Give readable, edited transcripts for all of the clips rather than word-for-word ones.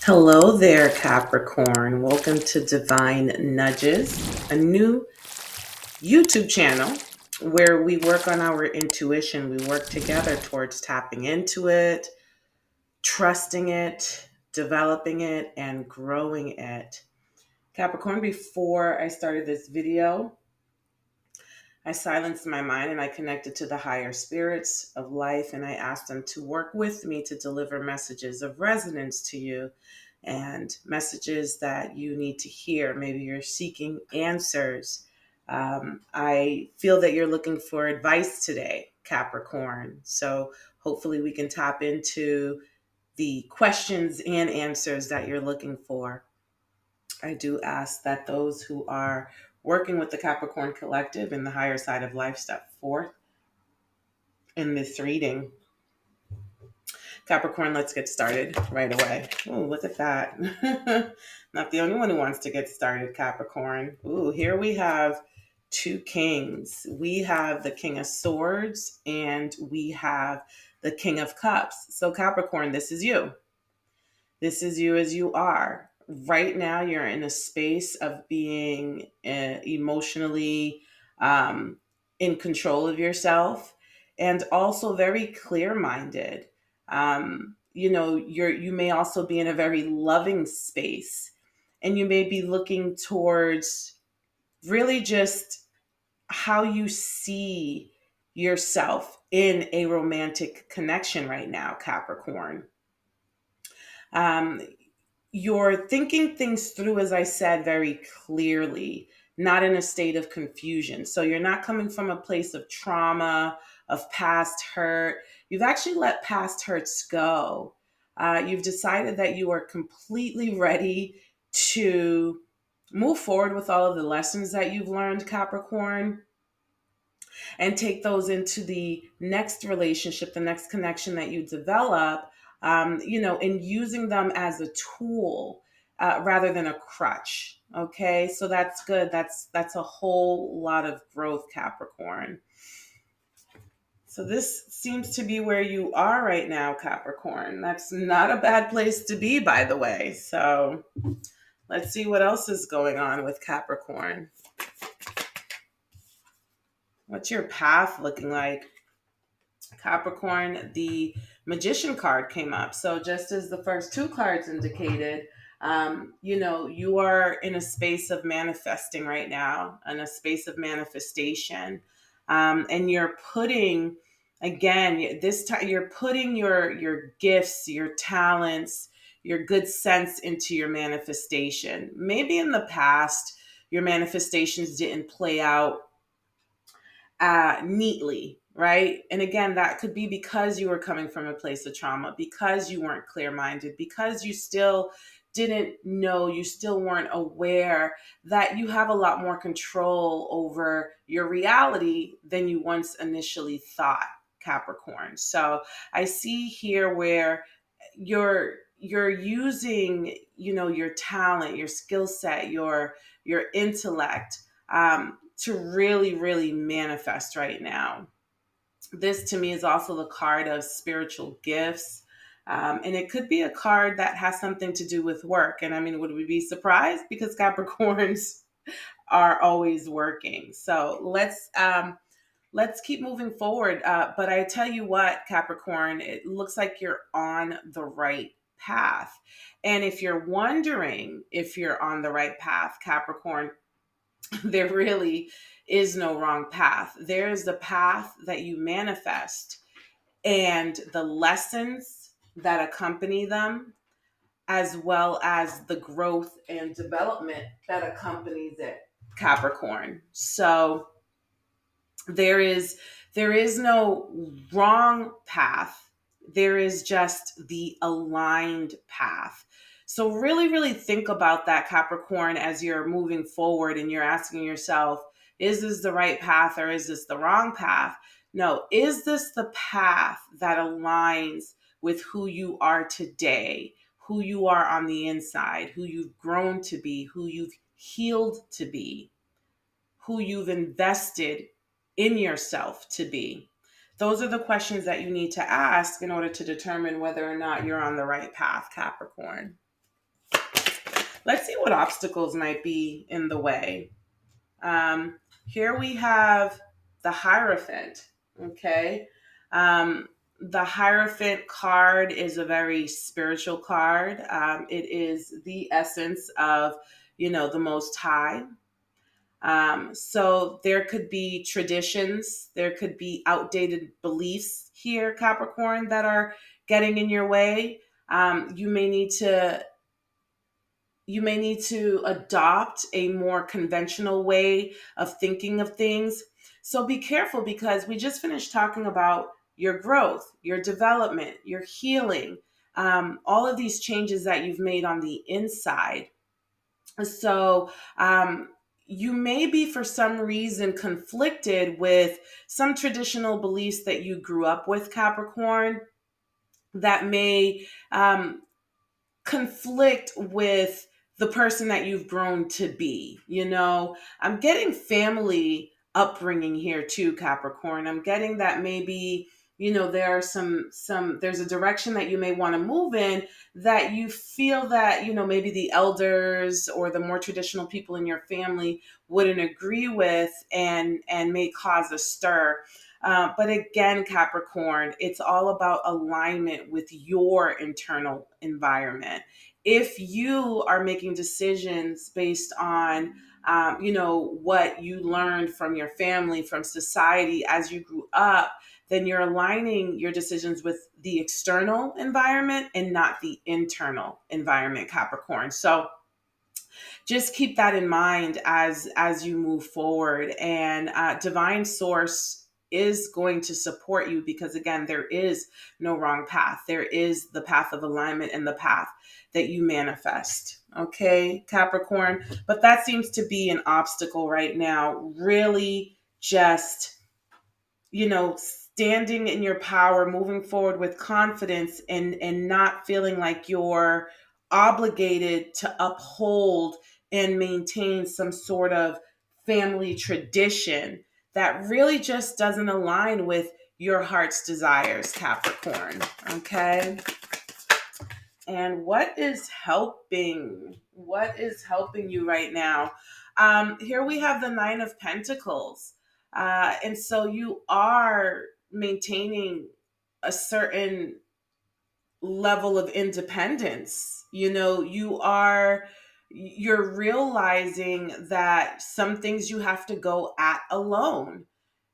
Hello there, Capricorn. Welcome to Divine Nudges, a new YouTube channel where we work on our intuition. We work together towards tapping into it, trusting it, developing it, and growing it. Capricorn, before I started this video, I silenced my mind and I connected to the higher spirits of life and I asked them to work with me to deliver messages of resonance to you and messages that you need to hear. Maybe you're seeking answers. I feel that you're looking for advice today, Capricorn. So hopefully we can tap into the questions and answers that you're looking for. I do ask that those who are working with the Capricorn Collective in the higher side of life step forth in this reading. Capricorn, let's get started right away. Oh, look at that. Not the only one who wants to get started, Capricorn. Ooh, here we have two kings. We have the King of Swords and we have the King of Cups. So, Capricorn, this is you. This is you as you are. Right now, you're in a space of being emotionally in control of yourself and also very clear minded. You may also be in a very loving space and you may be looking towards really just how you see yourself in a romantic connection right now, Capricorn. Um, you're thinking things through, as I said, very clearly, not in a state of confusion. So you're not coming from a place of trauma, of past hurt. You've actually let past hurts go. You've decided that you are completely ready to move forward with all of the lessons that you've learned, Capricorn, and take those into the next relationship, the next connection that you develop, and using them as a tool rather than a crutch. Okay, so that's good. That's a whole lot of growth, Capricorn. So this seems to be where you are right now, Capricorn. That's not a bad place to be, by the way. So let's see what else is going on with Capricorn. What's your path looking like? Capricorn, the Magician card came up. So just as the first two cards indicated, you are in a space of manifesting right now, in a space of manifestation, and you're putting, again, this time you're putting your gifts, your talents, your good sense into your manifestation. Maybe in the past, your manifestations didn't play out neatly, right? And again, that could be because you were coming from a place of trauma, because you weren't clear minded, because you still didn't know, you still weren't aware that you have a lot more control over your reality than you once initially thought, Capricorn. So I see here where you're using, your talent, your skill set, your intellect, to really, really manifest right now. This to me is also the card of spiritual gifts. And it could be a card that has something to do with work. And I mean, would we be surprised? Because Capricorns are always working. So let's keep moving forward. But I tell you what, Capricorn, it looks like you're on the right path. And if you're wondering if you're on the right path, Capricorn, there really is no wrong path. There is the path that you manifest and the lessons that accompany them, as well as the growth and development that accompanies it, Capricorn. So there is there is no wrong path. There is just the aligned path. So really, really think about that, Capricorn, as you're moving forward and you're asking yourself, is this the right path or is this the wrong path? No, is this the path that aligns with who you are today, who you are on the inside, who you've grown to be, who you've healed to be, who you've invested in yourself to be? Those are the questions that you need to ask in order to determine whether or not you're on the right path, Capricorn. Let's see what obstacles might be in the way. Here we have the Hierophant. Okay. The Hierophant card is a very spiritual card. It is the essence of, the Most High. So there could be traditions, there could be outdated beliefs here, Capricorn, that are getting in your way. Um, you may need to you may need to adopt a more conventional way of thinking of things. So be careful, because we just finished talking about your growth, your development, your healing, all of these changes that you've made on the inside. So, you may be, for some reason, conflicted with some traditional beliefs that you grew up with, Capricorn, that may conflict with the person that you've grown to be. I'm getting family upbringing here too, Capricorn. I'm getting that maybe, there are there's a direction that you may want to move in, that you feel that, maybe the elders or the more traditional people in your family wouldn't agree with, and may cause a stir. But again, Capricorn, it's all about alignment with your internal environment. If you are making decisions based on, what you learned from your family, from society as you grew up, then you're aligning your decisions with the external environment and not the internal environment, Capricorn. So just keep that in mind as you move forward, and divine source is going to support you, because again, there is no wrong path. There is the path of alignment and the path that you manifest. Okay, Capricorn. But that seems to be an obstacle right now. Really, just, standing in your power, moving forward with confidence, and not feeling like you're obligated to uphold and maintain some sort of family tradition that really just doesn't align with your heart's desires, Capricorn. Okay. And what is helping? What is helping you right now? Here we have the Nine of Pentacles. And so you are maintaining a certain level of independence. You're realizing that some things you have to go at alone.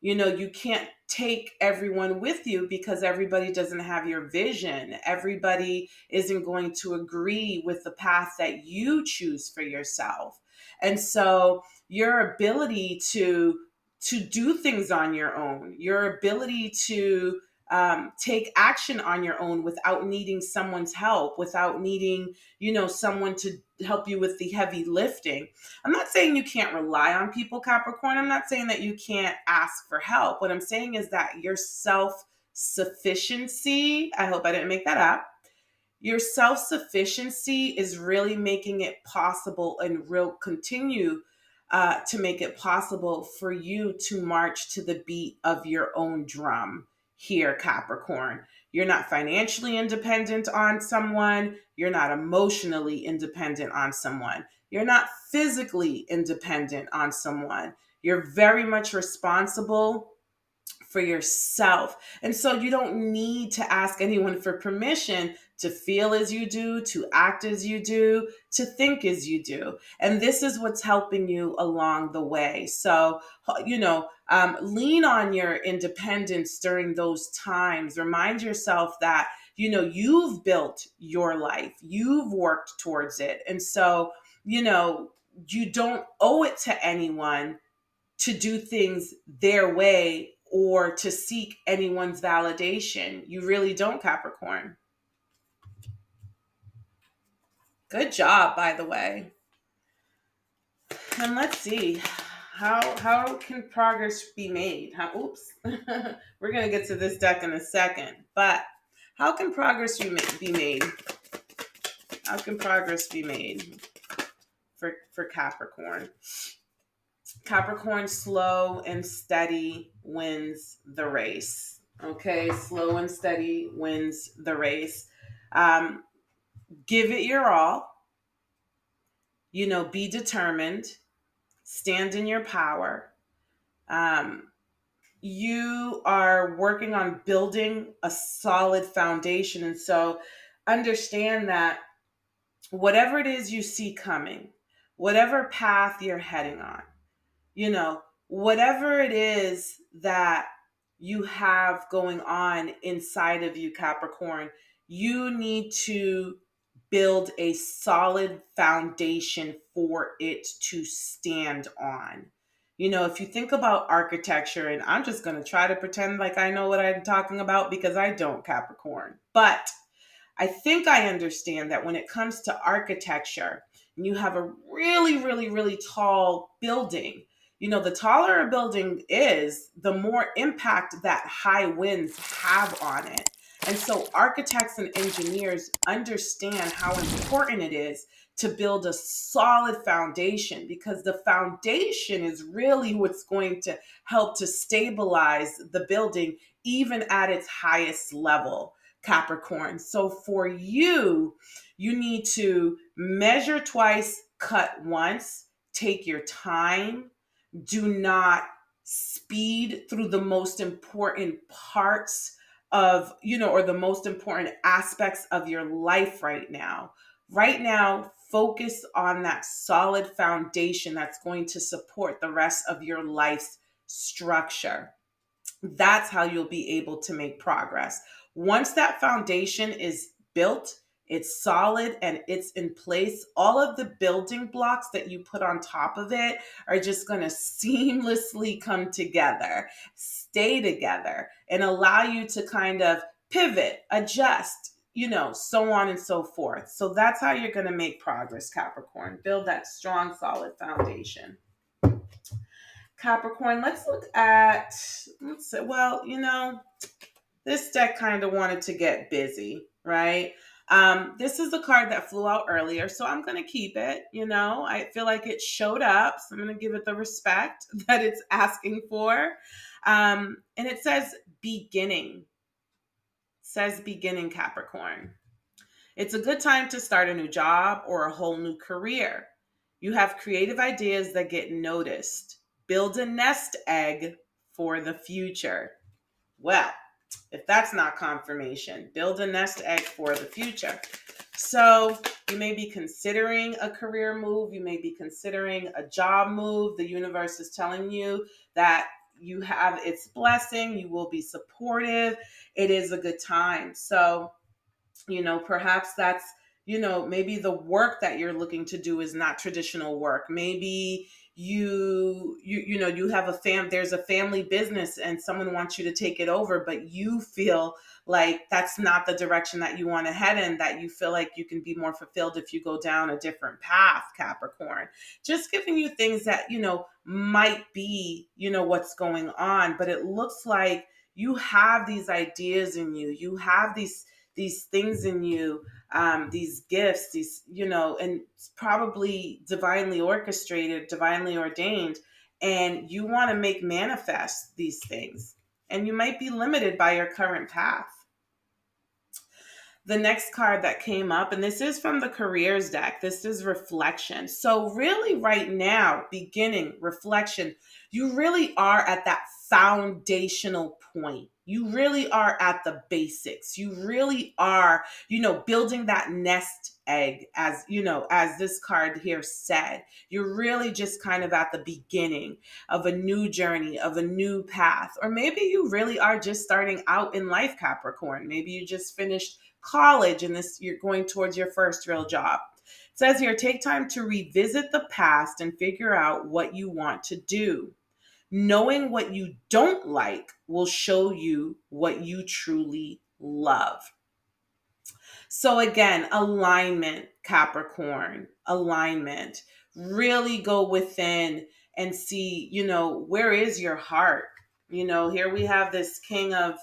You can't take everyone with you, because everybody doesn't have your vision. Everybody isn't going to agree with the path that you choose for yourself. And so your ability to do things on your own, your ability to take action on your own without needing someone's help, without needing, someone to help you with the heavy lifting. I'm not saying you can't rely on people, Capricorn. I'm not saying that you can't ask for help. What I'm saying is that your self sufficiency, I hope I didn't make that up, your self sufficiency is really making it possible, and will continue to make it possible for you to march to the beat of your own drum here, Capricorn. You're not financially independent on someone. You're not emotionally independent on someone. You're not physically independent on someone. You're very much responsible for yourself. And so you don't need to ask anyone for permission to feel as you do, to act as you do, to think as you do. And this is what's helping you along the way. So, lean on your independence during those times. Remind yourself that, you've built your life, you've worked towards it. And so, you don't owe it to anyone to do things their way or to seek anyone's validation. You really don't, Capricorn. Good job, by the way. And let's see. How can progress be made? Oops. We're going to get to this deck in a second. But how can progress be made? How can progress be made for Capricorn? Capricorn, slow and steady wins the race. Okay, slow and steady wins the race. Um, Give it your all. Be determined, stand in your power. Um, you are working on building a solid foundation. And so understand that whatever it is you see coming, whatever path you're heading on, whatever it is that you have going on inside of you, Capricorn, you need to build a solid foundation for it to stand on. If you think about architecture, and I'm just going to try to pretend like I know what I'm talking about because I don't, Capricorn, but I think I understand that when it comes to architecture, and you have a really, really, really tall building, the taller a building is, the more impact that high winds have on it. And so architects and engineers understand how important it is to build a solid foundation, because the foundation is really what's going to help to stabilize the building even at its highest level. Capricorn. So for you, you need to measure twice, cut once, take your time. Do not speed through the most important parts of, or the most important aspects of your life right now. Right now, focus on that solid foundation that's going to support the rest of your life's structure. That's how you'll be able to make progress. Once that foundation is built, it's solid and it's in place, all of the building blocks that you put on top of it are just going to seamlessly come together, stay together, and allow you to kind of pivot, adjust, so on and so forth. So that's how you're going to make progress, Capricorn. Build that strong, solid foundation. Capricorn, let's say, well, this deck kind of wanted to get busy, right? This is the card that flew out earlier, so I'm going to keep it. I feel like it showed up, so I'm going to give it the respect that it's asking for. And it says beginning. Says beginning, Capricorn. It's a good time to start a new job or a whole new career. You have creative ideas that get noticed. Build a nest egg for the future. Well, if that's not confirmation, build a nest egg for the future. So you may be considering a career move. You may be considering a job move. The universe is telling you that you have its blessing. You will be supportive. It is a good time. So perhaps that's, maybe the work that you're looking to do is not traditional work. Maybe you have there's a family business and someone wants you to take it over, but you feel like that's not the direction that you want to head in, that you feel like you can be more fulfilled if you go down a different path, Capricorn. Just giving you things that, might be, what's going on, but it looks like you have these ideas in you. You have these things in you, these gifts, and it's probably divinely orchestrated, divinely ordained, and you want to make manifest these things. And you might be limited by your current path. The next card that came up, and this is from the careers deck, this is reflection. So really right now, beginning, reflection, you really are at that foundational point. You really are at the basics. You really are, building that nest egg, as this card here said. You're really just kind of at the beginning of a new journey, of a new path. Or maybe you really are just starting out in life, Capricorn. Maybe you just finished college and you're going towards your first real job. It says here, take time to revisit the past and figure out what you want to do. Knowing what you don't like will show you what you truly love. So again, alignment, Capricorn, alignment. Really go within and see, where is your heart? Here we have this king of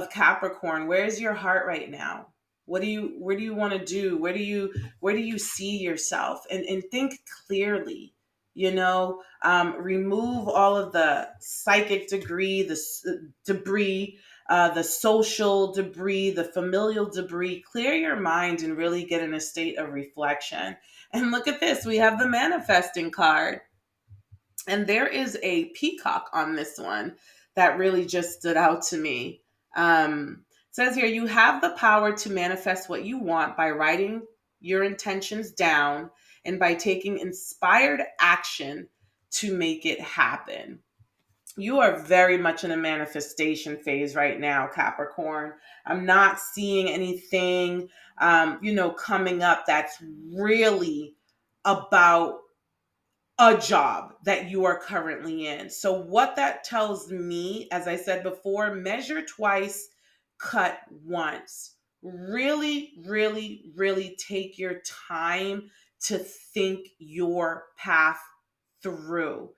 Capricorn. Where's your heart right now? Where do you want to do? Where do you see yourself? And think clearly. Remove all of the psychic debris, the social debris, the familial debris. Clear your mind and really get in a state of reflection. And look at this, we have the manifesting card. And there is a peacock on this one that really just stood out to me. It says here, you have the power to manifest what you want by writing your intentions down and by taking inspired action to make it happen. You are very much in a manifestation phase right now, Capricorn. I'm not seeing anything, coming up that's really about a job that you are currently in. So, what that tells me, as I said before, measure twice, cut once. Really, really, really take your time to think your path through.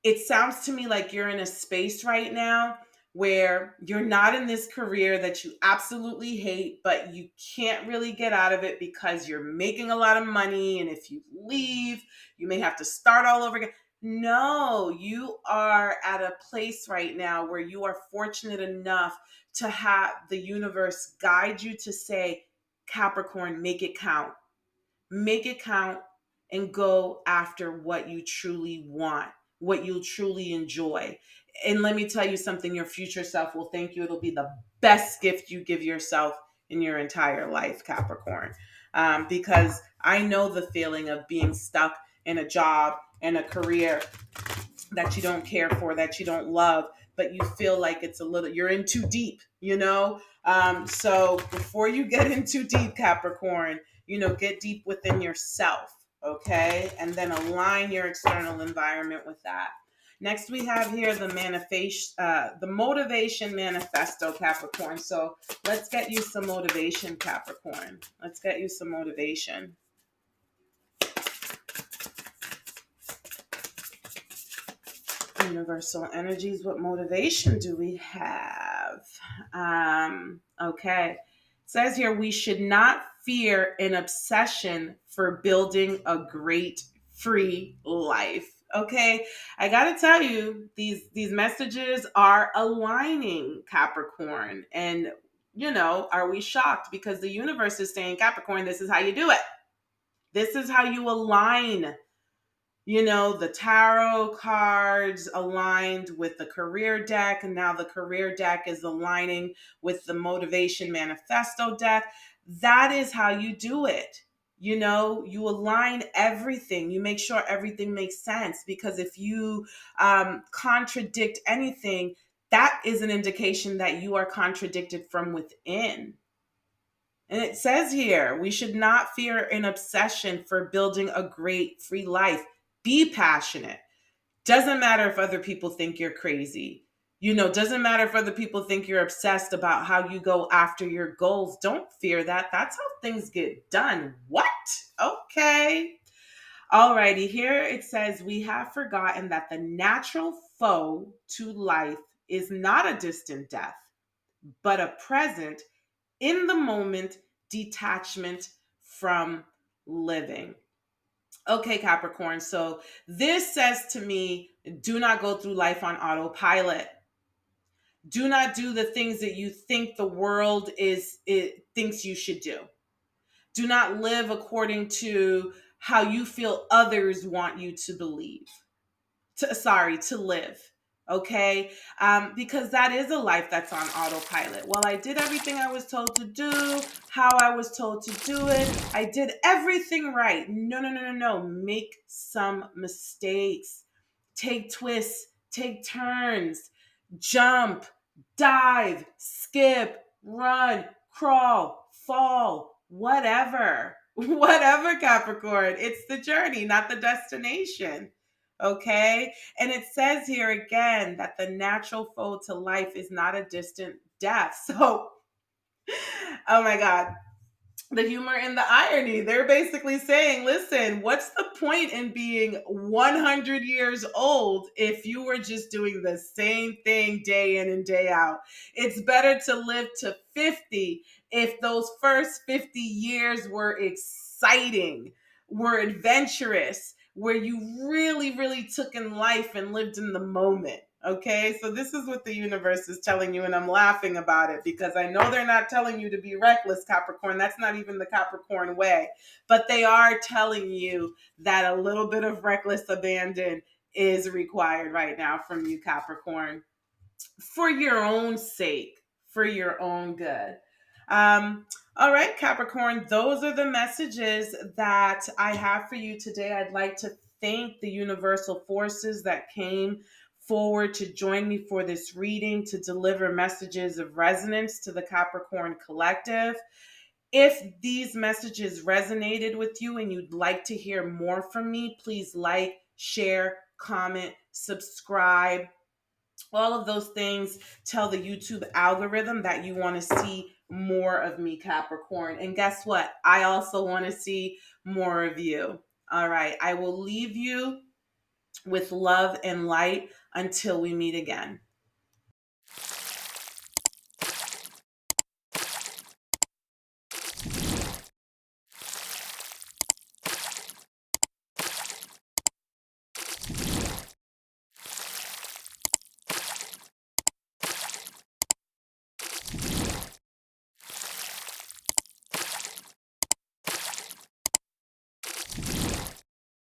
It sounds to me like you're in a space right now where you're not in this career that you absolutely hate, but you can't really get out of it because you're making a lot of money. And if you leave, you may have to start all over again. No, you are at a place right now where you are fortunate enough to have the universe guide you to say, Capricorn, make it count. Make it count and go after what you truly want, what you'll truly enjoy. And let me tell you something, your future self will thank you. It'll be the best gift you give yourself in your entire life, Capricorn. Because I know the feeling of being stuck in a job and a career that you don't care for, that you don't love, but you feel like it's a little, you're in too deep, you know? So before you get in too deep, Capricorn, get deep within yourself, okay? And then align your external environment with that. Next, we have here the motivation manifesto, Capricorn. So let's get you some motivation, Capricorn. Let's get you some motivation. Universal energies, what motivation do we have? Okay. It says here, we should not fear an obsession for building a great free life. Okay. I got to tell you, these messages are aligning, Capricorn. And, are we shocked? Because the universe is saying, Capricorn, this is how you do it. This is how you align. The tarot cards aligned with the career deck, and now the career deck is aligning with the motivation manifesto deck. That is how you do it. You align everything. You make sure everything makes sense, because if you contradict anything, that is an indication that you are contradicted from within. And it says here, we should not fear an obsession for building a great free life. Be passionate. Doesn't matter if other people think you're crazy. Doesn't matter if other people think you're obsessed about how you go after your goals. Don't fear that. That's how things get done. What? Okay. Alrighty. Here it says, we have forgotten that the natural foe to life is not a distant death, but a present, in the moment detachment from living. Okay, Capricorn. So this says to me, do not go through life on autopilot. Do not do the things that you think the world it thinks you should do. Do not live according to how you feel others want you to believe. To live. Okay, because that is a life that's on autopilot. Well, I did everything I was told to do, how I was told to do it. I did everything right. No, no, no, no, no. Make some mistakes. Take twists, take turns, jump, dive, skip, run, crawl, fall, whatever. Whatever, Capricorn. It's the journey, not the destination. Okay. And it says here again that the natural foe to life is not a distant death. So, oh my God, the humor and the irony. They're basically saying, listen, what's the point in being 100 years old if you were just doing the same thing day in and day out? It's better to live to 50 if those first 50 years were exciting, were adventurous, where you really, really took in life and lived in the moment. Okay, so this is what the universe is telling you, and I'm laughing about it because I know they're not telling you to be reckless, Capricorn. That's not even the Capricorn way. But they are telling you that a little bit of reckless abandon is required right now from you, Capricorn, for your own sake, for your own good. Um, all right, Capricorn, those are the messages that I have for you today. I'd like to thank the universal forces that came forward to join me for this reading to deliver messages of resonance to the Capricorn collective. If these messages resonated with you and you'd like to hear more from me, please like, share, comment, subscribe, all of those things tell the YouTube algorithm that you want to see more of me, Capricorn. And guess what? I also want to see more of you. All right. I will leave you with love and light until we meet again.